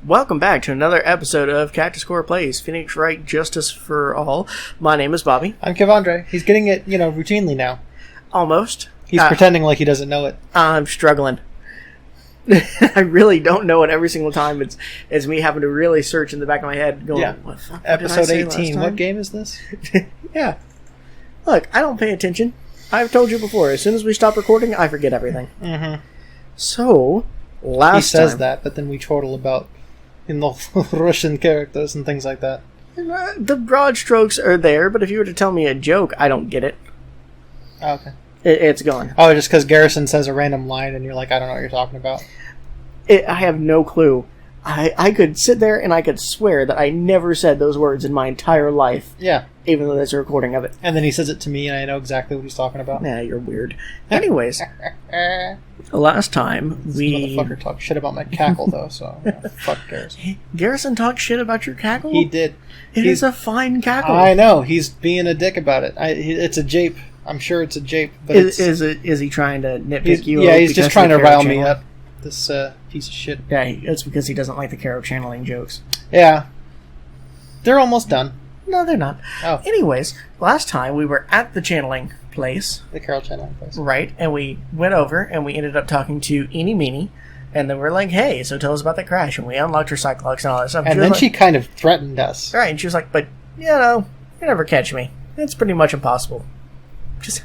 Welcome back to another episode of Cactus Core Plays Phoenix Wright Justice for All. My name is Bobby. I'm Kevandre. He's getting it, routinely now. Almost. He's pretending like he doesn't know it. I'm struggling. I really don't know it every single time. It's me having to really search in the back of my head going, what the fuck Episode 18. What game is this? Yeah. Look, I don't pay attention. I've told you before, as soon as we stop recording, I forget everything. Mm-hmm. So, last time... He says that, but then we chortle about in the Russian characters and things like that. The broad strokes are there, but if you were to tell me a joke, I don't get it. Oh, okay. It's gone. Oh, just because Garrison says a random line and you're like, I don't know what you're talking about. I have no clue. I could sit there and I could swear that I never said those words in my entire life. Yeah. Even though there's a recording of it. And then he says it to me and I know exactly what he's talking about. Nah, you're weird. Anyways. Last time this we... motherfucker talked shit about my cackle though, so fuck Garrison. Garrison talked shit about your cackle? He did. It's a fine cackle. I know. He's being a dick about it. It's a jape. I'm sure it's a jape. But is he trying to nitpick you? Yeah, he's just trying to rile me up. This piece of shit. Yeah, it's because he doesn't like the Caro channeling jokes. Yeah. They're almost done. No, they're not. Oh. Anyways, last time we were at the channeling place. The Carol channeling place. Right, and we went over and we ended up talking to Eenie Meenie. And then we're like, hey, so tell us about the crash. And we unlocked her Cyclops and all that stuff. And then she kind of threatened us. Right, and she was like, but, you never catch me. It's pretty much impossible. Just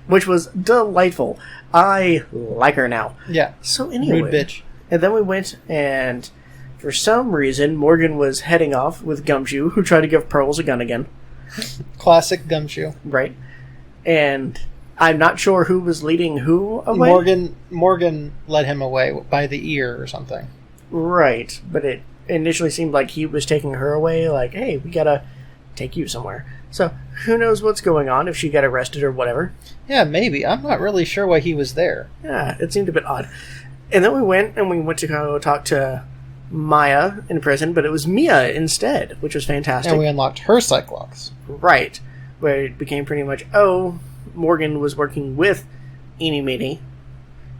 which was delightful. I like her now. Yeah. So anyway. Rude bitch. And then we went, and for some reason, Morgan was heading off with Gumshoe, who tried to give Pearls a gun again. Classic Gumshoe. Right. And I'm not sure who was leading who away. Morgan led him away by the ear or something. Right. But it initially seemed like he was taking her away, like, hey, we gotta take you somewhere. So, who knows what's going on, if she got arrested or whatever. Yeah, maybe. I'm not really sure why he was there. Yeah, it seemed a bit odd. And then we went to go talk to Maya in prison, but it was Mia instead, which was fantastic. And we unlocked her Cyclops. Right. Where it became pretty much, Morgan was working with Eenie Meenie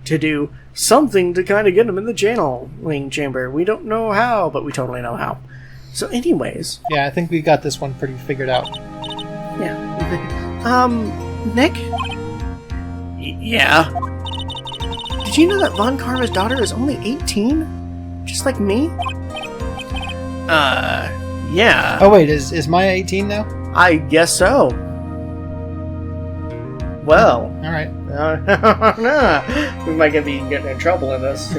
to do something to kind of get him in the channeling chamber. We don't know how, but we totally know how. So anyways... Yeah, I think we got this one pretty figured out. Yeah. Nick? Yeah? Did you know that Von Karma's daughter is only 18? Just like me? Yeah. Oh wait, is Maya 18 now? I guess so. Well. Alright. We might be getting in trouble in this.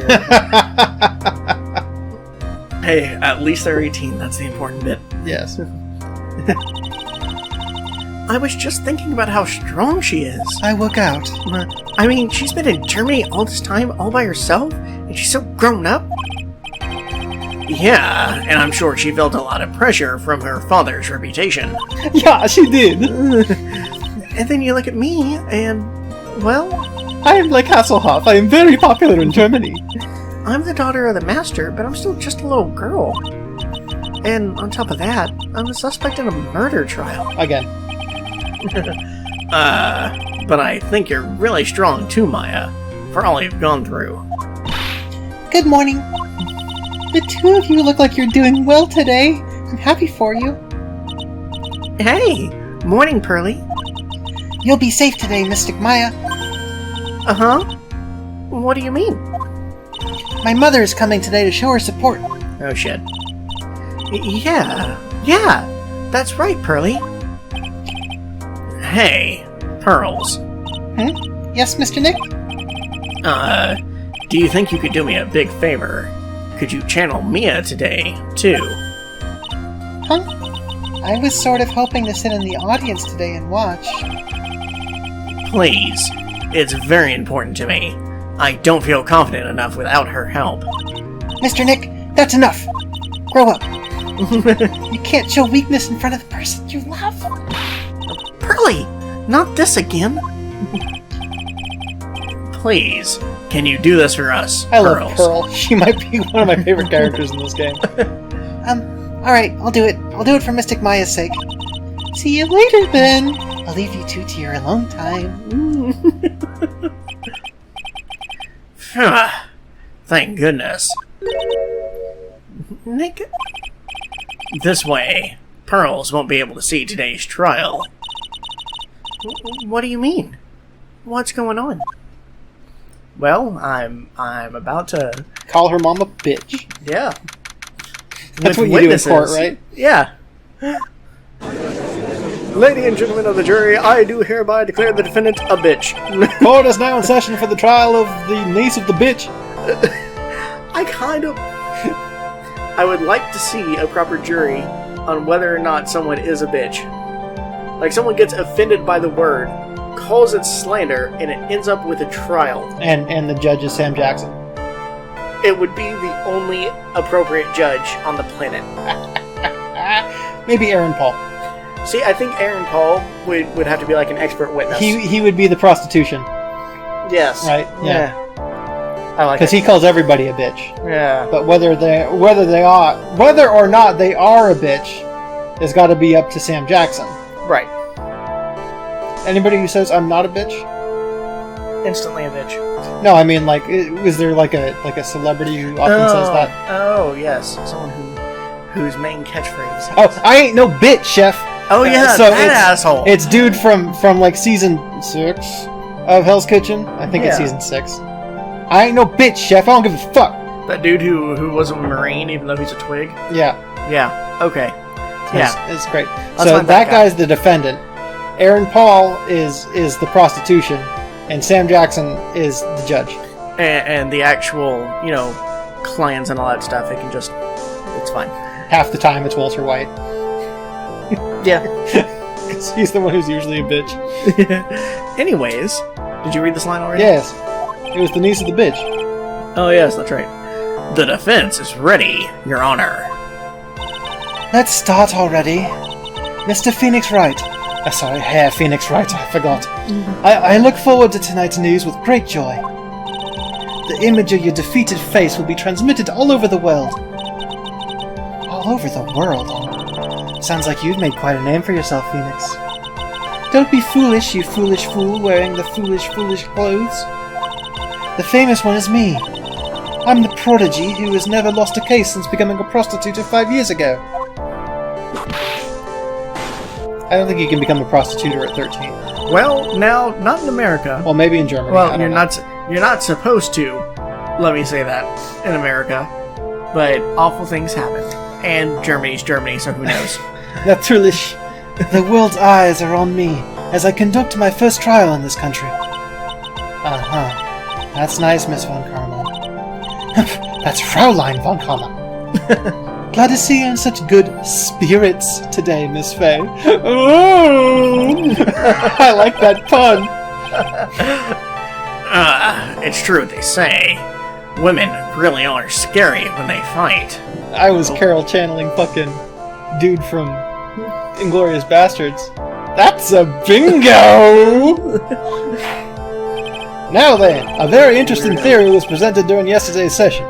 Hey, at least they're 18. That's the important bit. Yes. I was just thinking about how strong she is. I look out. I mean, she's been in Germany all this time all by herself, and she's so grown up. Yeah, and I'm sure she felt a lot of pressure from her father's reputation. Yeah, she did. And then you look at me, and, well... I am like Hasselhoff. I am very popular in Germany. I'm the daughter of the master, but I'm still just a little girl. And on top of that, I'm a suspect in a murder trial. Again. But I think you're really strong too, Maya, for all you've gone through. Good morning. The two of you look like you're doing well today. I'm happy for you. Hey! Morning, Pearly. You'll be safe today, Mystic Maya. Uh-huh? What do you mean? My mother is coming today to show her support. Oh, shit. Yeah, that's right, Pearly. Hey, Pearls. Yes, Mr. Nick? Do you think you could do me a big favor? Could you channel Mia today, too? Huh? I was sort of hoping to sit in the audience today and watch. Please. It's very important to me. I don't feel confident enough without her help. Mr. Nick, that's enough! Grow up! You can't show weakness in front of the person you love! Pearly! Not this again! Please, can you do this for us, I Pearls? love Pearl. She might be one of my favorite characters in this game. Alright, I'll do it. I'll do it for Mystic Maya's sake. See you later, then! I'll leave you two to your alone time. Thank goodness. Nick? This way. Pearls won't be able to see today's trial. What do you mean? What's going on? Well, I'm about to... Call her mom a bitch. Yeah. That's With what you witnesses. do in court, right? Yeah. Lady and gentlemen of the jury, I do hereby declare the defendant a bitch. Court is now in session for the trial of the niece of the bitch. I would like to see a proper jury on whether or not someone is a bitch. Like, someone gets offended by the word, calls it slander, and it ends up with a trial. And the judge is Sam Jackson. It would be the only appropriate judge on the planet. Maybe Aaron Paul. See, I think Aaron Paul would have to be like an expert witness. He would be the prostitution. Yes. Right? Yeah. I like it. Because he calls everybody a bitch. Yeah. But whether or not they are a bitch has got to be up to Sam Jackson. Right. Anybody who says I'm not a bitch? Instantly a bitch. No, I mean, like, is there like a celebrity who often says that? Oh, yes. Someone whose main catchphrase. Oh, I ain't no bitch, chef. Oh yeah, so that asshole. It's dude from like season 6 of Hell's Kitchen. I think it's season 6. I ain't no bitch, chef. I don't give a fuck. That dude who was a Marine, even though he's a twig. Yeah. Yeah. Okay. Yeah. It's great. Let's so find that that guy. guy's the defendant. Aaron Paul is the prostitution, and Sam Jackson is the judge. And the actual, clans and all that stuff, it's fine. Half the time it's Walter White. Yeah. Because he's the one who's usually a bitch. Anyways, did you read this line already? Yes. It was the niece of the bitch. Oh, yes, that's right. The defense is ready, Your Honor. Let's start already. Mr. Phoenix Wright. Sorry, Herr Phoenix Wright, I forgot. I look forward to tonight's news with great joy. The image of your defeated face will be transmitted all over the world. All over the world? Sounds like you've made quite a name for yourself, Phoenix. Don't be foolish, you foolish fool wearing the foolish clothes. The famous one is me. I'm the prodigy who has never lost a case since becoming a prostitute 5 years ago. I don't think you can become a prostituter at 13. Well, now, not in America. Well, maybe in Germany. Well, you're not supposed to. Let me say that in America, but awful things happen, and Germany's Germany, so who knows? Natürlich. The world's eyes are on me as I conduct my first trial in this country. Uh-huh. That's nice, Miss Von Karma. That's Fraulein Von Karma. Glad to see you in such good spirits today, Miss Faye. I like that pun. It's true they say. Women really are scary when they fight. I was Carol channeling fucking dude from Inglourious Bastards. That's a bingo! Now then, a very interesting theory was presented during yesterday's session.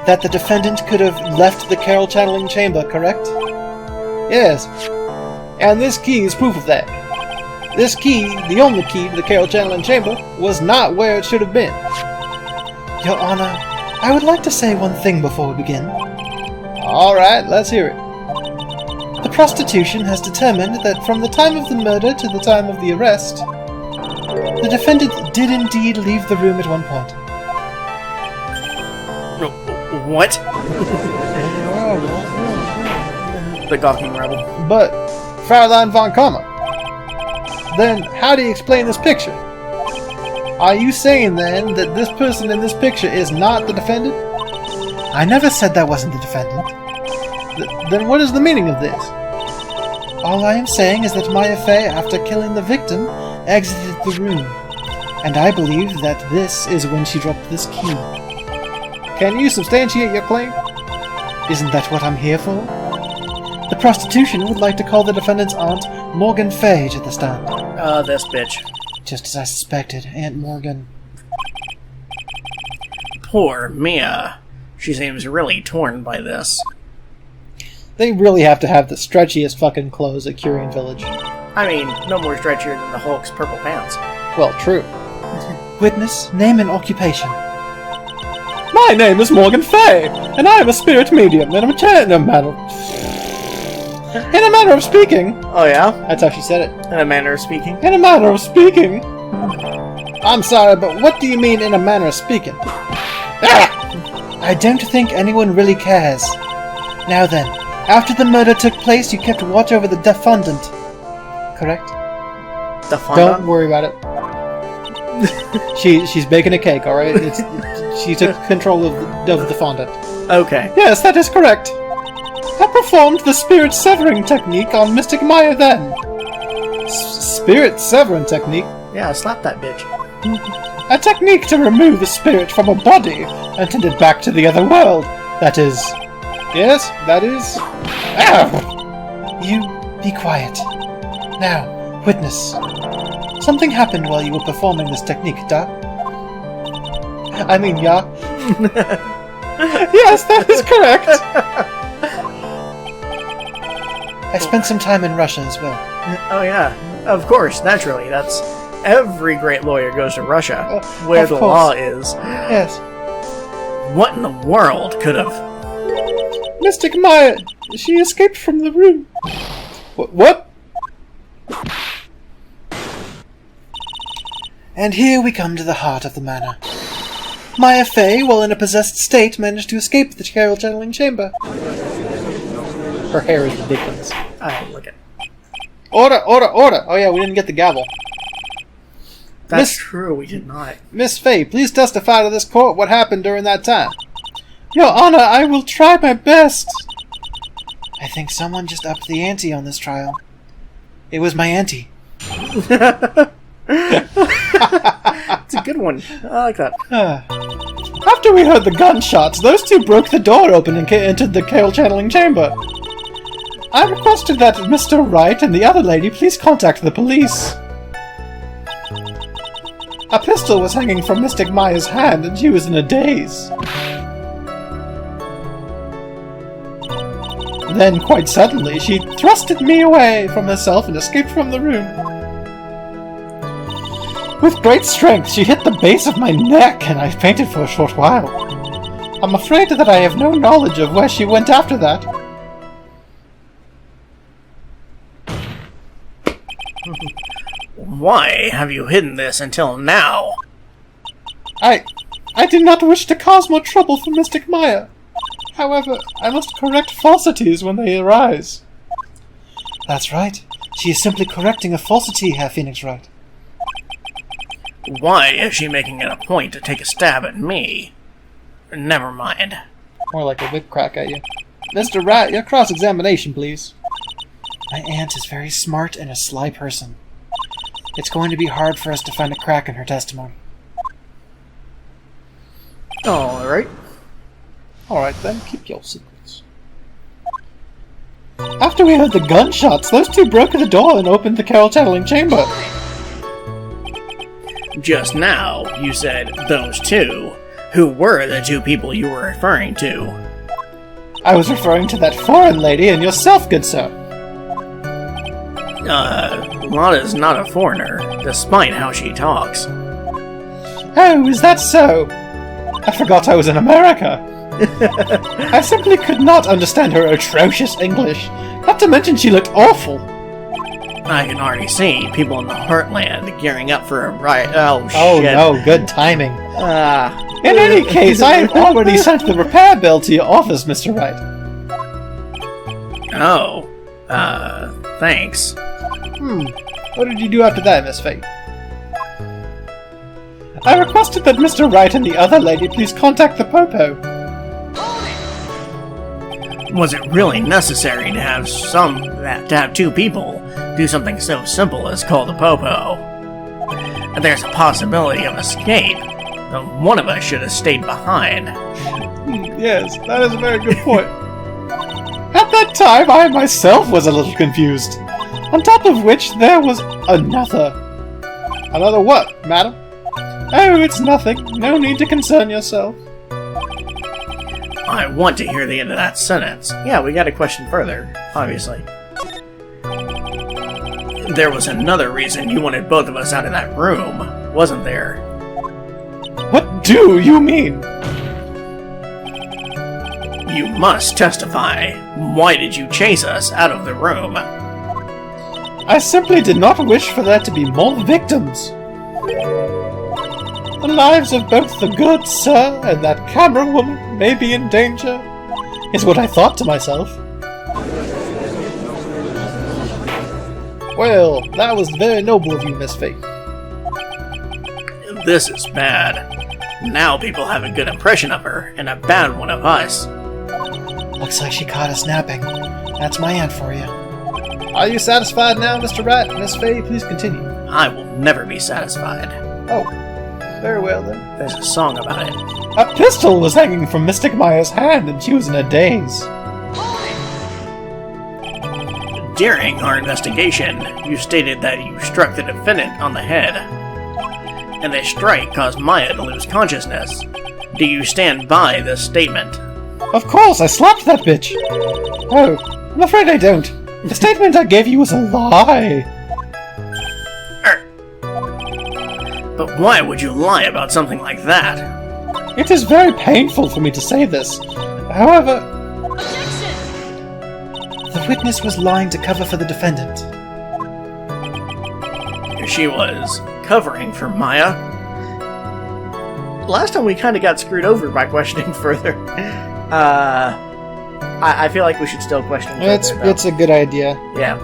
That the defendant could have left the Carol channeling chamber, correct? Yes. And this key is proof of that. This key, the only key to the Carol channeling chamber, was not where it should have been. Your Honor, I would like to say one thing before we begin. Alright, let's hear it. The prostitution has determined that from the time of the murder to the time of the arrest, the defendant did indeed leave the room at one point. What? The gawking rebel. But, Fraulein von Kammer, then how do you explain this picture? Are you saying then that this person in this picture is not the defendant? I never said that wasn't the defendant. Then what is the meaning of this? All I am saying is that Maya Fey, after killing the victim, exited the room. And I believe that this is when she dropped this key. Can you substantiate your claim? Isn't that what I'm here for? The prostitution would like to call the defendant's aunt, Morgan Fay, to the stand. This bitch. Just as I suspected, Aunt Morgan. Poor Mia. She seems really torn by this. They really have to have the stretchiest fucking clothes at Curian Village. I mean, no more stretchier than the Hulk's purple pants. Well, true. Witness, name and occupation. My name is Morgan Fay, and I am a spirit medium in a manner of speaking. Oh, yeah? That's how she said it. In a manner of speaking. In a manner of speaking. I'm sorry, but what do you mean in a manner of speaking? I don't think anyone really cares. Now then, after the murder took place, you kept watch over the defendant. Correct? Defendant? Don't worry about it. She's baking a cake, alright? She took control of the fondant. Okay. Yes, that is correct. I performed the spirit severing technique on Mystic Maya then. Spirit severing technique? Yeah, slap that bitch. A technique to remove a spirit from a body and send it back to the other world. That is... Yes, that is... Ow! You be quiet. Now, witness. Something happened while you were performing this technique, yeah? Yes, that is correct. I spent some time in Russia as well. Oh, yeah. Of course, naturally. That's... Every great lawyer goes to Russia, where the law is. Yes. What in the world could have... Mystic Maya, she escaped from the room. What? And here we come to the heart of the matter. Maya Fey, while in a possessed state, managed to escape the Carol channeling chamber. Her hair is ridiculous. Oh, look at... Order! Oh yeah, we didn't get the gavel. That's true, we did not. Miss Fey, please testify to this court what happened during that time. Your Honor, I will try my best. I think someone just upped the ante on this trial. It was my auntie. It's a good one. I like that. After we heard the gunshots, those two broke the door open and entered the Carol channeling chamber. I requested that Mr. Wright and the other lady please contact the police. A pistol was hanging from Mystic Maya's hand, and she was in a daze. Then, quite suddenly, she thrusted me away from herself and escaped from the room. With great strength, she hit the base of my neck, and I fainted for a short while. I'm afraid that I have no knowledge of where she went after that. Why have you hidden this until now? I did not wish to cause more trouble for Mystic Maya. However, I must correct falsities when they arise. That's right. She is simply correcting a falsity, Herr Phoenix Wright. Why is she making it a point to take a stab at me? Never mind. More like a whip crack at you. Mr. Wright, your cross-examination, please. My aunt is very smart and a sly person. It's going to be hard for us to find a crack in her testimony. Alright. Alright then, keep your secrets. After we heard the gunshots, those two broke the door and opened the Carol channeling chamber. Just now, you said those two. Who were the two people you were referring to? I was referring to that foreign lady and yourself, good sir. Lotta's not a foreigner, despite how she talks. Oh, is that so? I forgot I was in America. I simply could not understand her atrocious English. Not to mention she looked awful. I can already see people in the Heartland gearing up for a riot. Oh, shit. Oh no, good timing. In any case, I have already sent the repair bill to your office, Mr. Wright. Oh, thanks. What did you do after that, Miss Fate? I requested that Mr. Wright and the other lady please contact the Popo. Was it really necessary to have two people do something so simple as call the Popo? And there's a possibility of escape. Then one of us should have stayed behind. Yes, that is a very good point. At that time, I myself was a little confused. On top of which, there was another. Another what, madam? Oh, it's nothing. No need to concern yourself. I want to hear the end of that sentence. Yeah, we got a question further, obviously. There was another reason you wanted both of us out of that room, wasn't there? What do you mean? You must testify. Why did you chase us out of the room? I simply did not wish for there to be more victims. The lives of both the good sir and that camera woman may be in danger, is what I thought to myself. Well, that was very noble of you, Miss Faith. This is bad. Now people have a good impression of her, and a bad one of us. Looks like she caught us napping. That's my aunt for you. Are you satisfied now, Mr. Wright? Miss Faye, please continue. I will never be satisfied. Oh, very well then. There's a song about it. A pistol was hanging from Mystic Maya's hand, and she was in a daze. During our investigation, you stated that you struck the defendant on the head, and the strike caused Maya to lose consciousness. Do you stand by this statement? Of course, I slapped that bitch! Oh, I'm afraid I don't. The statement I gave you was a lie! But why would you lie about something like that? It is very painful for me to say this. However... The witness was lying to cover for the defendant. She was covering for Maya? Last time we kind of got screwed over by questioning further. I feel like we should still question further. It's a good idea. Yeah.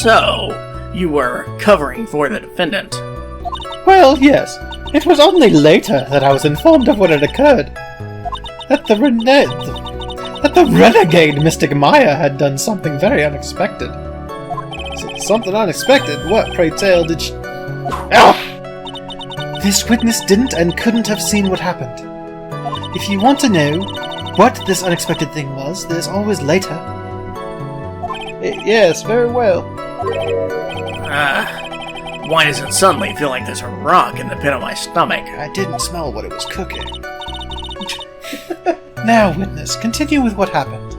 So, you were covering for the defendant. Well, yes. It was only later that I was informed of what had occurred. That the renegade Mystic Maya had done something very unexpected. Something unexpected? What, pray tell, did she... Ow! This witness didn't and couldn't have seen what happened. If you want to know what this unexpected thing was, there's always later. Yes, very well. Why does it suddenly feel like there's a rock in the pit of my stomach? I didn't smell what it was cooking. Now, witness, continue with what happened.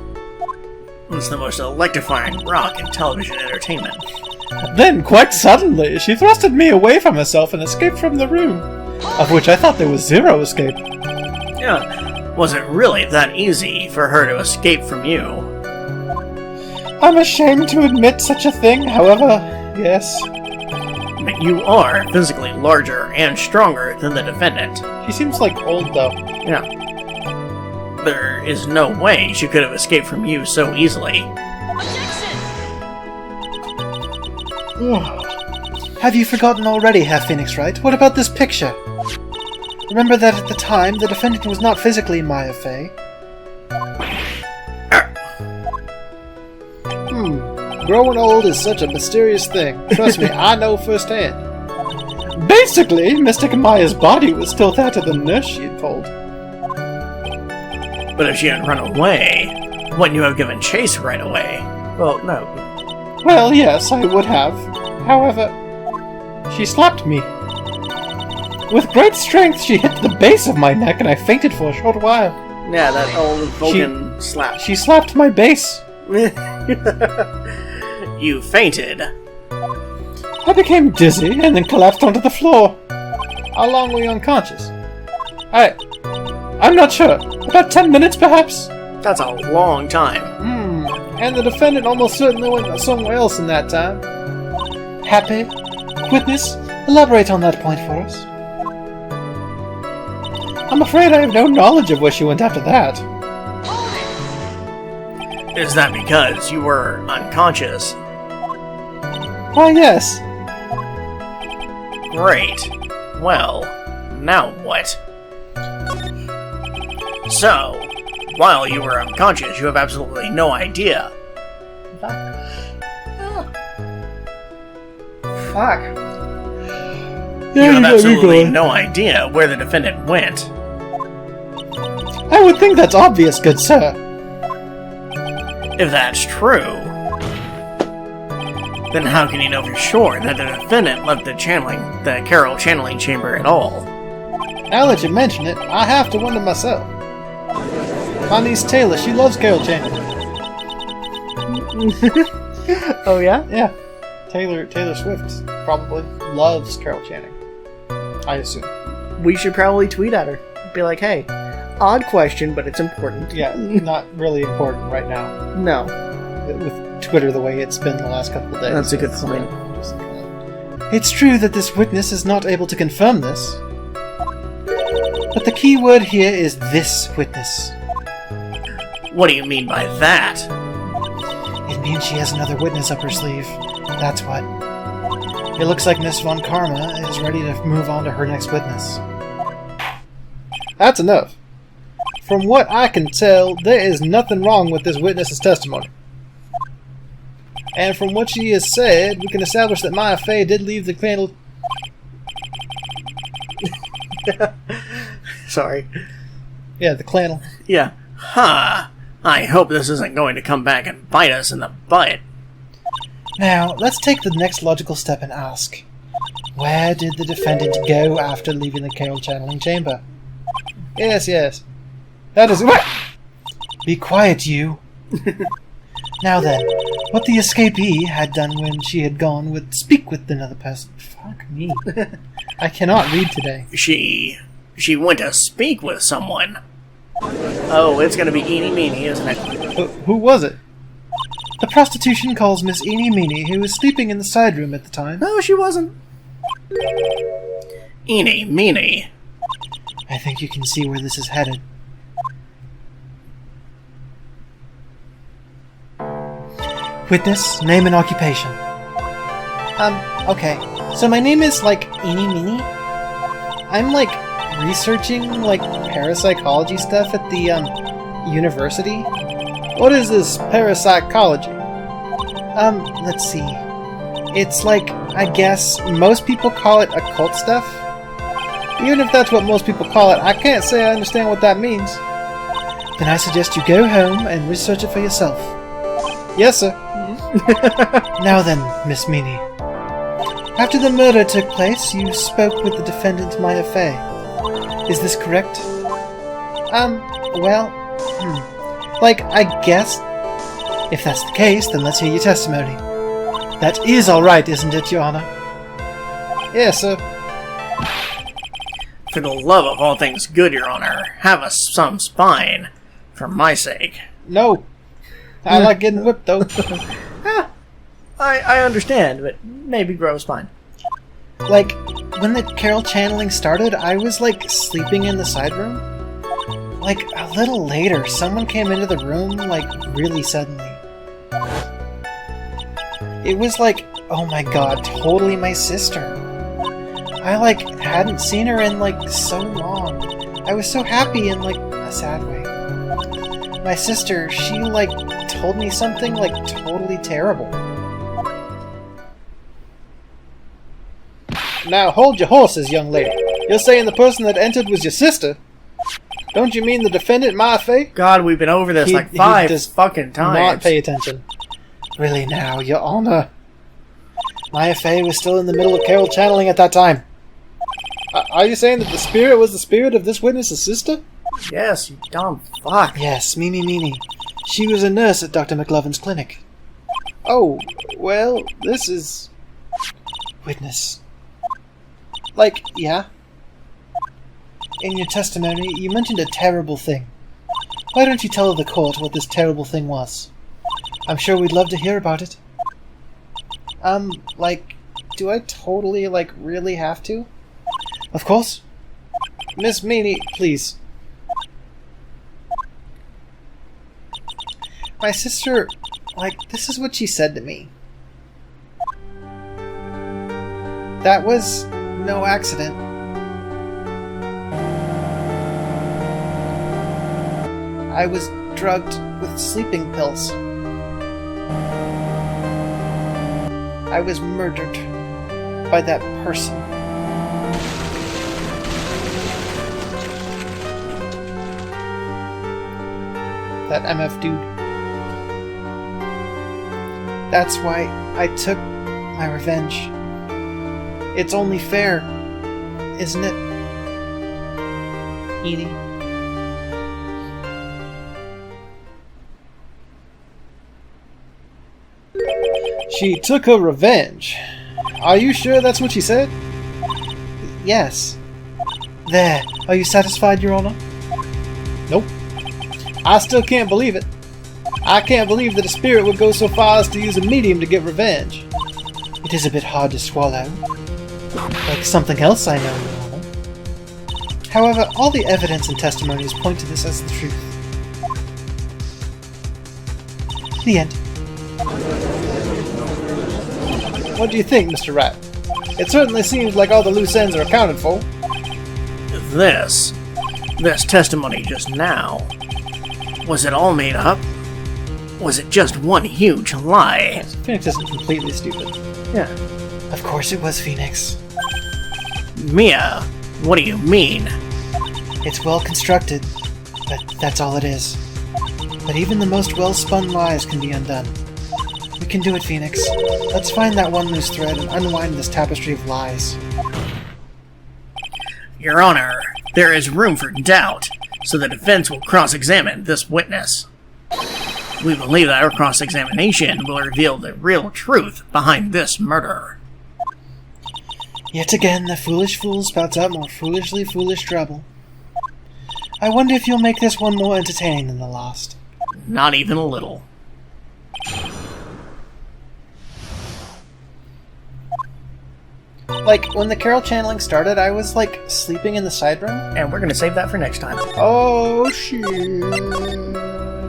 It's the most electrifying rock in television entertainment. Then, quite suddenly, she thrusted me away from herself and escaped from the room, of which I thought there was zero escape. Yeah, was it really that easy for her to escape from you? I'm ashamed to admit such a thing, however, yes. But you are physically larger and stronger than the defendant. She seems like old, though. Yeah. There is no way she could have escaped from you so easily. Have you forgotten already, Half Phoenix Wright? What about this picture? Remember that at the time, the defendant was not physically Maya Fey. Growing old is such a mysterious thing. Trust me, I know firsthand. Basically, Mystic Maya's body was still that of the nurse she had pulled. But if she had run away, wouldn't you have given chase right away? Well, no. Well, yes, I would have. However, she slapped me. With great strength, she hit the base of my neck and I fainted for a short while. Yeah, that old Vulcan slap. She slapped my base. You fainted. I became dizzy and then collapsed onto the floor. How long were you unconscious? I'm not sure. About 10 minutes, perhaps? That's a long time. And the defendant almost certainly went somewhere else in that time. Happy? Witness, elaborate on that point for us. I'm afraid I have no knowledge of where she went after that. Is that because you were unconscious? Why, yes. Great. Well, now what? So, while you were unconscious, you have absolutely no idea. Fuck. You have absolutely no idea where the defendant went. I would think that's obvious, good sir. If that's true, then how can you know for sure that the defendant left the Carol channeling chamber at all? Now that you mention it, I have to wonder myself. My niece Taylor, she loves Carol channeling. Oh yeah? Yeah. Taylor Swift probably loves Carol Channing. I assume. We should probably tweet at her. Be like, hey, Odd question, but it's important. Yeah, not really important right now. No. With Twitter the way it's been the last couple of days. That's a good point. It's true that this witness is not able to confirm this. But the key word here is this witness. What do you mean by that? It means she has another witness up her sleeve. That's what. It looks like Miss Von Karma is ready to move on to her next witness. That's enough. From what I can tell, there is nothing wrong with this witness's testimony. And from what she has said, we can establish that Maya Fey did leave the candle... Sorry. Yeah, the clandle. Yeah. Huh. I hope this isn't going to come back and bite us in the butt. Now, let's take the next logical step and ask, where did the defendant go after leaving the Carol channeling chamber? Yes. That is... What? Be quiet, you. Now then, what the escapee had done when she had gone would speak with another person. Fuck me. I cannot read today. She went to speak with someone. Oh, it's gonna be Eenie Meenie, isn't it? Who was it? The prostitution calls Miss Eenie Meenie, who was sleeping in the side room at the time. No, she wasn't. Eenie Meenie. I think you can see where this is headed. Witness, name and occupation. Okay. So my name is, Eenie Meenie. I'm, researching, parapsychology stuff at the, university. What is this parapsychology? Let's see. It's I guess most people call it occult stuff. Even if that's what most people call it, I can't say I understand what that means. Then I suggest you go home and research it for yourself. Yes, sir. Now then, Miss Meenie. After the murder took place, you spoke with the defendant, Maya Fey. Is this correct? I guess. If that's the case, then let's hear your testimony. That is alright, isn't it, Your Honor? Yes, sir. For the love of all things good, Your Honor, have us some spine. For my sake. No. I like getting whipped, though. I understand, but maybe grow a spine. When the Carol channeling started, I was, sleeping in the side room. A little later, someone came into the room, really suddenly. It was oh my god, totally my sister. I, hadn't seen her in, so long. I was so happy in, a sad way. My sister, she, told me something, totally terrible. Now, hold your horses, young lady. You're saying the person that entered was your sister? Don't you mean the defendant, Maya Fey? God, we've been over this five fucking times. Not pay attention. Really now, Your Honor. Maya Fey was still in the middle of Carol channeling at that time. Are you saying that the spirit was the spirit of this witness's sister? Yes, you dumb fuck. Yes, Meenie. She was a nurse at Dr. McLovin's clinic. Oh, well, this is... Witness. Yeah? In your testimony, you mentioned a terrible thing. Why don't you tell the court what this terrible thing was? I'm sure we'd love to hear about it. Do I totally, really have to? Of course. Miss Meenie, please. My sister, this is what she said to me. That was no accident. I was drugged with sleeping pills. I was murdered by that person. That MF dude. That's why I took my revenge. It's only fair, isn't it, Eenie? She took her revenge. Are you sure that's what she said? Yes. There. Are you satisfied, Your Honor? I still can't believe it. I can't believe that a spirit would go so far as to use a medium to get revenge. It is a bit hard to swallow. Like something else I know, Your Honor. However, all the evidence and testimonies point to this as the truth. The end. What do you think, Mr. Wright? It certainly seems like all the loose ends are accounted for. This testimony just now, was it all made up? Was it just one huge lie? Phoenix isn't completely stupid. Yeah. Of course it was, Phoenix. Mia, what do you mean? It's well constructed, but that's all it is. But even the most well-spun lies can be undone. We can do it, Phoenix. Let's find that one loose thread and unwind this tapestry of lies. Your Honor, there is room for doubt, so the defense will cross-examine this witness. We believe that our cross-examination will reveal the real truth behind this murder. Yet again, the foolish fool spouts out more foolishly foolish trouble. I wonder if you'll make this one more entertaining than the last. Not even a little. Like, when the Carol channeling started, I was, like, sleeping in the side room. And we're going to save that for next time. Oh, shit.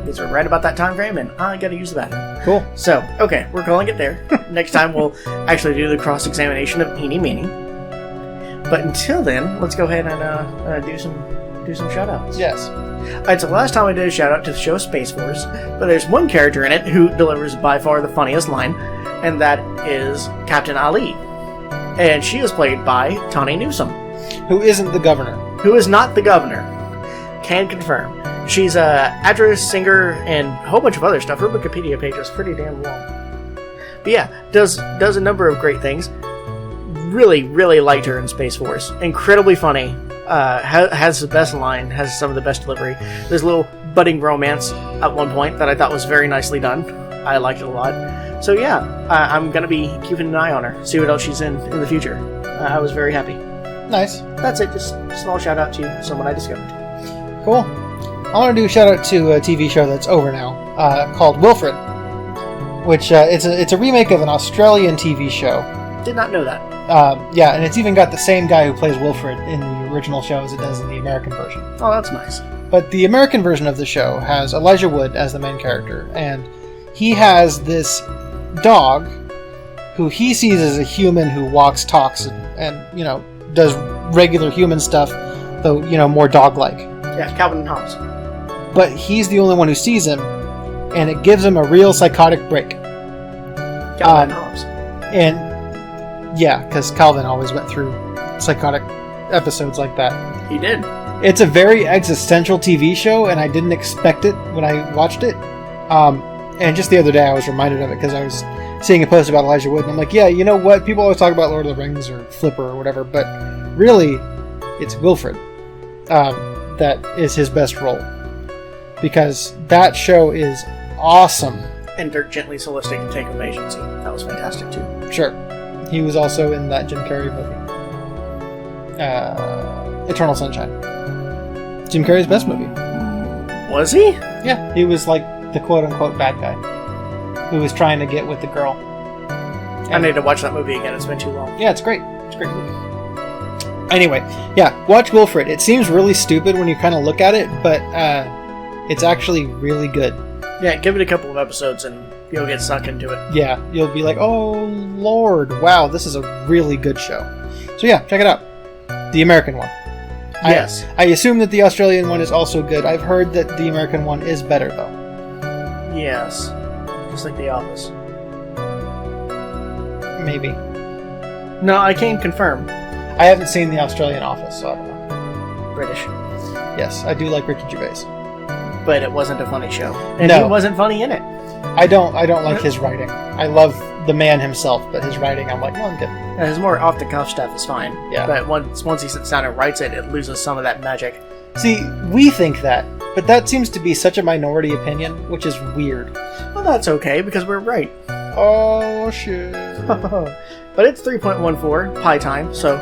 These are right about that time frame, and I gotta use the bathroom. Cool. So, okay, we're calling it there. Next time we'll actually do the cross-examination of Eenie Meenie. But until then, let's go ahead and do some shoutouts. Yes. Alright, so last time I did a shoutout to the show Space Force, but there's one character in it who delivers by far the funniest line, and that is Captain Ali. And she is played by Tawny Newsome. Who isn't the governor. Who is not the governor. Can confirm. She's an actress, singer, and a whole bunch of other stuff. Her Wikipedia page is pretty damn long. But yeah, does a number of great things. Really, really liked her in Space Force. Incredibly funny. Has the best line. Has some of the best delivery. There's a little budding romance at one point that I thought was very nicely done. I liked it a lot. So yeah, I'm going to be keeping an eye on her. See what else she's in the future. I was very happy. Nice. That's it. Just a small shout out to someone I discovered. Cool. I want to do a shout out to a TV show that's over now, called Wilfred, which it's a remake of an Australian TV show. Did not know that. Yeah, and it's even got the same guy who plays Wilfred in the original show as it does in the American version. Oh, that's nice. But the American version of the show has Elijah Wood as the main character, and he has this dog who he sees as a human who walks, talks, and you know, does regular human stuff, though, you know, more dog-like. Yeah, Calvin and Hobbes. But he's the only one who sees him, and it gives him a real psychotic break. Calvin and Hobbes. And yeah, because Calvin always went through psychotic episodes like that. He did. It's a very existential TV show, and I didn't expect it when I watched it. And just the other day I was reminded of it because I was seeing a post about Elijah Wood, and I'm like, yeah, you know what? People always talk about Lord of the Rings or Flipper or whatever, but really, it's Wilfred that is his best role. Because that show is awesome. And Dirk Gently's holistic take of agency. That was fantastic too. Sure. He was also in that Jim Carrey movie. Eternal Sunshine. Jim Carrey's best movie. Was he? Yeah, he was like the quote-unquote bad guy who was trying to get with the girl. I need to watch that movie again. It's been too long. Yeah, it's great. It's a great movie. Anyway, yeah, watch Wilfred. It seems really stupid when you kind of look at it, but it's actually really good. Yeah, give it a couple of episodes and you'll get sucked into it. Yeah, you'll be like, oh, Lord, wow, this is a really good show. So yeah, check it out. The American one. Yes. I assume that the Australian one is also good. I've heard that the American one is better, though. Yes. Just like The Office. Maybe. No, I can't confirm. I haven't seen the Australian Office, so I don't know. British. Yes, I do like Ricky Gervais. But it wasn't a funny show. And No. he wasn't funny in it. I don't like his writing. I love the man himself, but his writing, I'm like, no, I'm good. His more off-the-cuff stuff is fine. Yeah. But once he sits down and writes it, it loses some of that magic. See, we think that, but that seems to be such a minority opinion, which is weird. Well, that's okay, because we're right. Oh, shit. But it's 3.14, pie time, so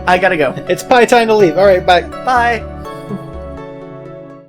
I gotta go. It's pie time to leave. All right, bye. Bye!